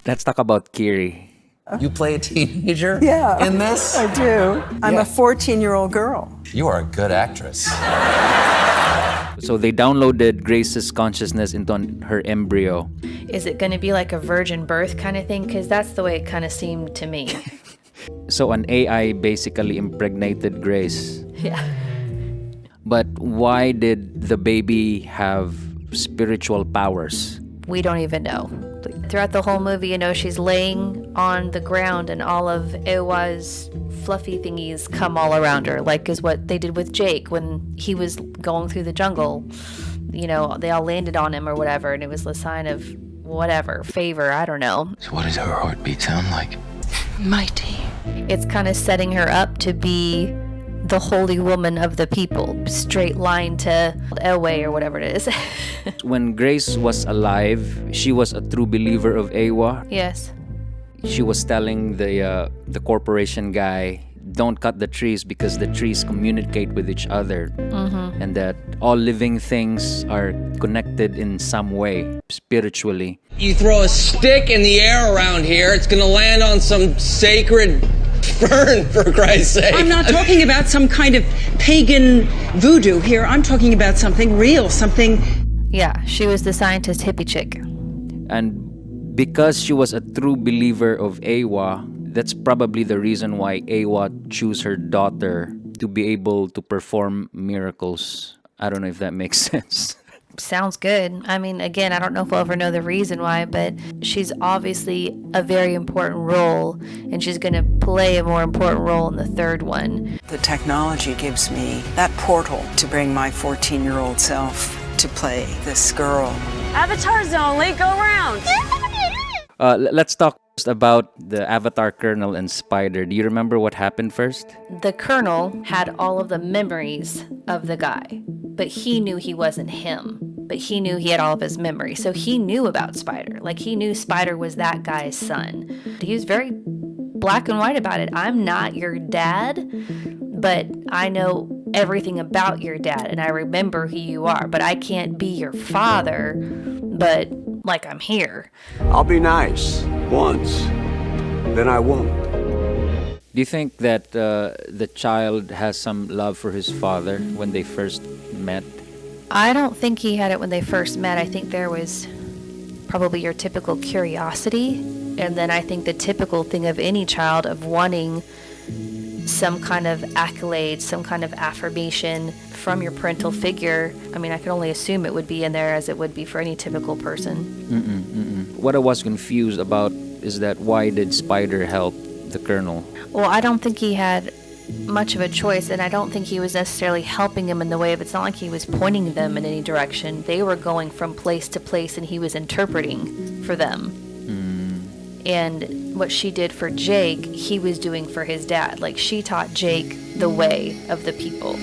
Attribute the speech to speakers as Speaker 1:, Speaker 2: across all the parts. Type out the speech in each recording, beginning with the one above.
Speaker 1: Let's talk about Kiri.
Speaker 2: You play a teenager
Speaker 3: Yeah.
Speaker 2: in this?
Speaker 3: I do. I'm a 14-year-old girl.
Speaker 2: You are a good actress.
Speaker 1: So they downloaded Grace's consciousness into her embryo.
Speaker 4: Is it going to be like a virgin birth kind of thing? Because that's the way it kind of seemed to me.
Speaker 1: So an AI basically impregnated Grace.
Speaker 4: Yeah.
Speaker 1: But why did the baby have spiritual powers?
Speaker 4: We don't even know. Throughout the whole movie, she's laying on the ground and all of Ewa's fluffy thingies come all around her, like is what they did with Jake when he was going through the jungle. They all landed on him or whatever, and it was a sign of whatever, favor, I don't know.
Speaker 5: So what does her heartbeat sound like?
Speaker 6: Mighty.
Speaker 4: It's kind of setting her up to be the holy woman of the people, straight line to Ewe or whatever it is.
Speaker 1: When Grace was alive, she was a true believer of Ewa.
Speaker 4: Yes.
Speaker 1: She was telling the corporation guy, don't cut the trees because the trees communicate with each other. Mm-hmm. And that all living things are connected in some way, spiritually.
Speaker 7: You throw a stick in the air around here, it's gonna land on some sacred fern, for Christ's sake.
Speaker 6: I'm not talking about some kind of pagan voodoo here. I'm talking about something real, something...
Speaker 4: Yeah, she was the scientist hippie chick.
Speaker 1: And because she was a true believer of Ewa, that's probably the reason why Ewa chose her daughter to be able to perform miracles. I don't know if that makes sense.
Speaker 4: Sounds good. Again, I don't know if we'll ever know the reason why, but she's obviously a very important role, and she's going to play a more important role in the third one.
Speaker 3: The technology gives me that portal to bring my 14-year-old self to play this girl.
Speaker 8: Avatars only, go around.
Speaker 1: Let's talk about the Avatar Colonel and Spider. Do you remember what happened first?
Speaker 4: The Colonel had all of the memories of the guy, but he knew he wasn't him. But he knew he had all of his memories, so he knew about Spider. Like, he knew Spider was that guy's son. He was very black and white about it. I'm not your dad, but I know everything about your dad, and I remember who you are, but I can't be your father, but, like, I'm here.
Speaker 9: I'll be nice once, then I won't.
Speaker 1: Do you think that the child has some love for his father when they first met?
Speaker 4: I don't think he had it when they first met. I think there was probably your typical curiosity, and then I think the typical thing of any child of wanting some kind of accolade, some kind of affirmation from your parental figure. I can only assume it would be in there as it would be for any typical person.
Speaker 1: What I was confused about is that why did Spider help the Colonel?
Speaker 4: Well, I don't think he had much of a choice, and I don't think he was necessarily helping him in the way of, it's not like he was pointing them in any direction. They were going from place to place, and he was interpreting for them. And what she did for Jake, he was doing for his dad. Like, she taught Jake the way of the people.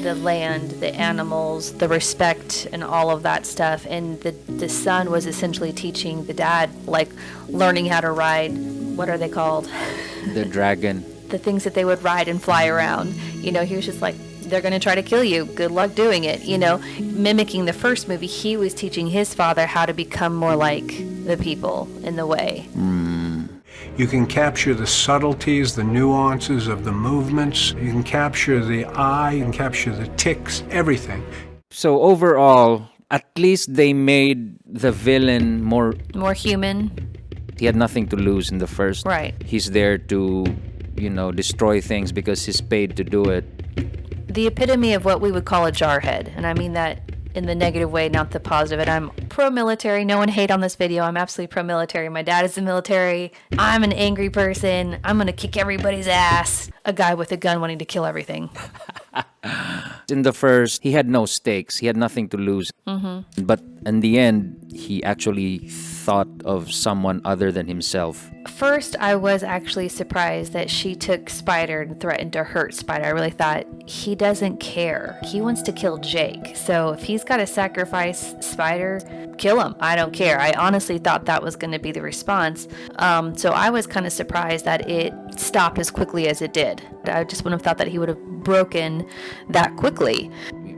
Speaker 4: The land, the animals, the respect, and all of that stuff. And the son was essentially teaching the dad, like, learning how to ride, what are they called?
Speaker 1: The dragon.
Speaker 4: The things that they would ride and fly around. He was just like, they're going to try to kill you. Good luck doing it. Mimicking the first movie, he was teaching his father how to become more like the people in the way.
Speaker 9: You can capture the subtleties, the nuances of the movements. You can capture the eye, you can capture the tics, everything.
Speaker 1: So overall, at least they made the villain more
Speaker 4: human.
Speaker 1: He had nothing to lose in the first.
Speaker 4: Right.
Speaker 1: He's there to, destroy things because he's paid to do it.
Speaker 4: The epitome of what we would call a jarhead, and I mean that in the negative way, not the positive. And I'm pro-military. No one hate on this video. I'm absolutely pro-military. My dad is the military. I'm an angry person. I'm going to kick everybody's ass. A guy with a gun wanting to kill everything.
Speaker 1: In the first, he had no stakes. He had nothing to lose.
Speaker 4: Mm-hmm.
Speaker 1: But in the end, he actually thought of someone other than himself.
Speaker 4: First, I was actually surprised that she took Spider and threatened to hurt Spider. I really thought, he doesn't care. He wants to kill Jake. So if he's got to sacrifice Spider, kill him. I don't care. I honestly thought that was going to be the response. So I was kind of surprised that it stopped as quickly as it did. I just wouldn't have thought that he would have broken that quickly.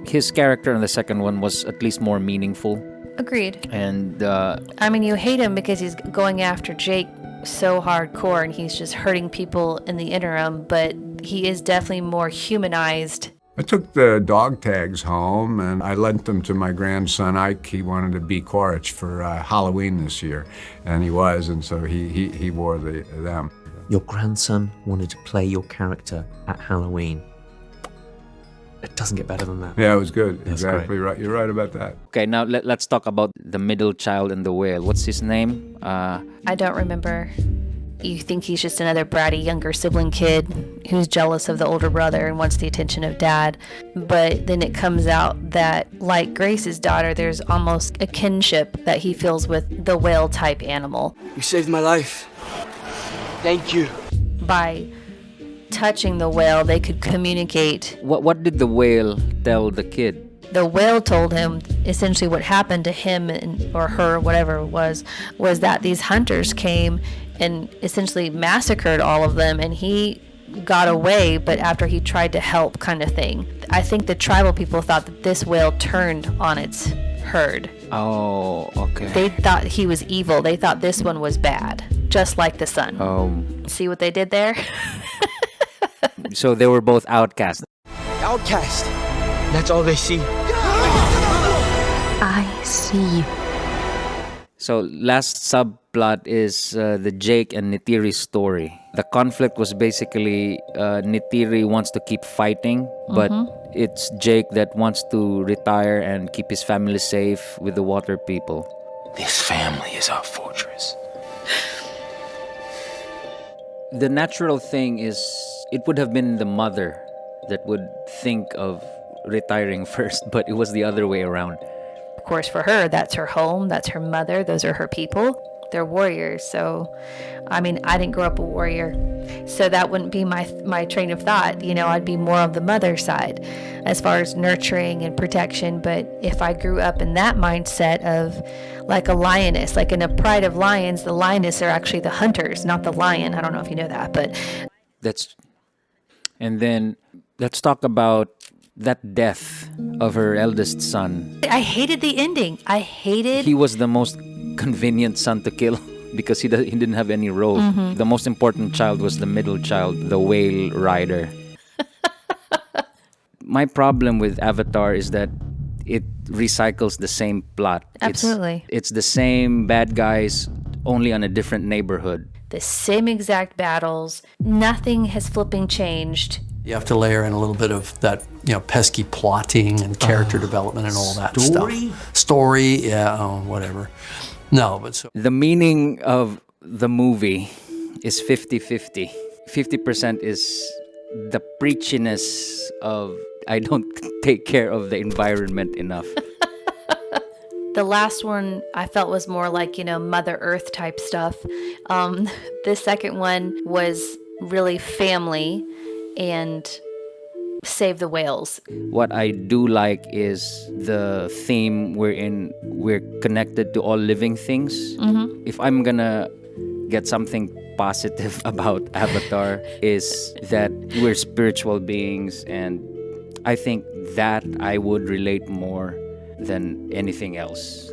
Speaker 1: His character in the second one was at least more meaningful.
Speaker 4: Agreed.
Speaker 1: And
Speaker 4: I mean, you hate him because he's going after Jake so hardcore and he's just hurting people in the interim, but he is definitely more humanized.
Speaker 9: I took the dog tags home and I lent them to my grandson Ike. He wanted to be Quaritch for Halloween this year, and he was, and so he wore them.
Speaker 10: Your grandson wanted to play your character at Halloween. It doesn't get better than that.
Speaker 9: Yeah, it was good.
Speaker 10: That's
Speaker 9: exactly
Speaker 10: great.
Speaker 9: Right. You're right about that.
Speaker 1: okay, now let's talk about the middle child and the whale. What's his name?
Speaker 4: I don't remember. You think he's just another bratty younger sibling kid who's jealous of the older brother and wants the attention of dad. But then it comes out that, like Grace's daughter, there's almost a kinship that he feels with the whale type animal.
Speaker 11: You saved my life. Thank you.
Speaker 4: By touching the whale, they could communicate.
Speaker 1: What did the whale tell the kid?
Speaker 4: The whale told him essentially what happened to him or her, whatever it was that these hunters came and essentially massacred all of them, and he got away, but after he tried to help, kind of thing. I think the tribal people thought that this whale turned on its herd.
Speaker 1: Oh, okay.
Speaker 4: They thought he was evil. They thought this one was bad, just like the sun. See what they did there?
Speaker 1: So they were both outcast.
Speaker 11: Outcast. That's all they see.
Speaker 8: I see.
Speaker 1: So last subplot is the Jake and Neytiri story. The conflict was basically Neytiri wants to keep fighting, but it's Jake that wants to retire and keep his family safe with the water people.
Speaker 5: This family is our fortress.
Speaker 1: The natural thing is it would have been the mother that would think of retiring first, but it was the other way around.
Speaker 4: Of course, for her, that's her home, that's her mother, those are her people. They're warriors. So, I mean, I didn't grow up a warrior, so that wouldn't be my train of thought. You know, I'd be more of the mother side as far as nurturing and protection. But if I grew up in that mindset of like a lioness, like in a pride of lions, the lioness are actually the hunters, not the lion. I don't know if you know that, but
Speaker 1: and then let's talk about that death of her eldest son.
Speaker 4: I hated the ending.
Speaker 1: He was the most convenient son to kill because he didn't have any role. The most important child was the middle child, the whale rider. My problem with Avatar is that it recycles the same plot.
Speaker 4: Absolutely.
Speaker 1: It's the same bad guys, only on a different neighborhood.
Speaker 4: The same exact battles. Nothing has flipping changed.
Speaker 12: You have to layer in a little bit of that, pesky plotting and character development and all that stuff. Story, yeah, whatever. No, but so.
Speaker 1: The meaning of the movie is 50-50. 50% is the preachiness of I don't take care of the environment enough.
Speaker 4: The last one I felt was more like, Mother Earth type stuff. The second one was really family and save the whales.
Speaker 1: What I do like is the theme wherein we're connected to all living things. If I'm gonna get something positive about Avatar is that we're spiritual beings, and I think that I would relate more than anything else.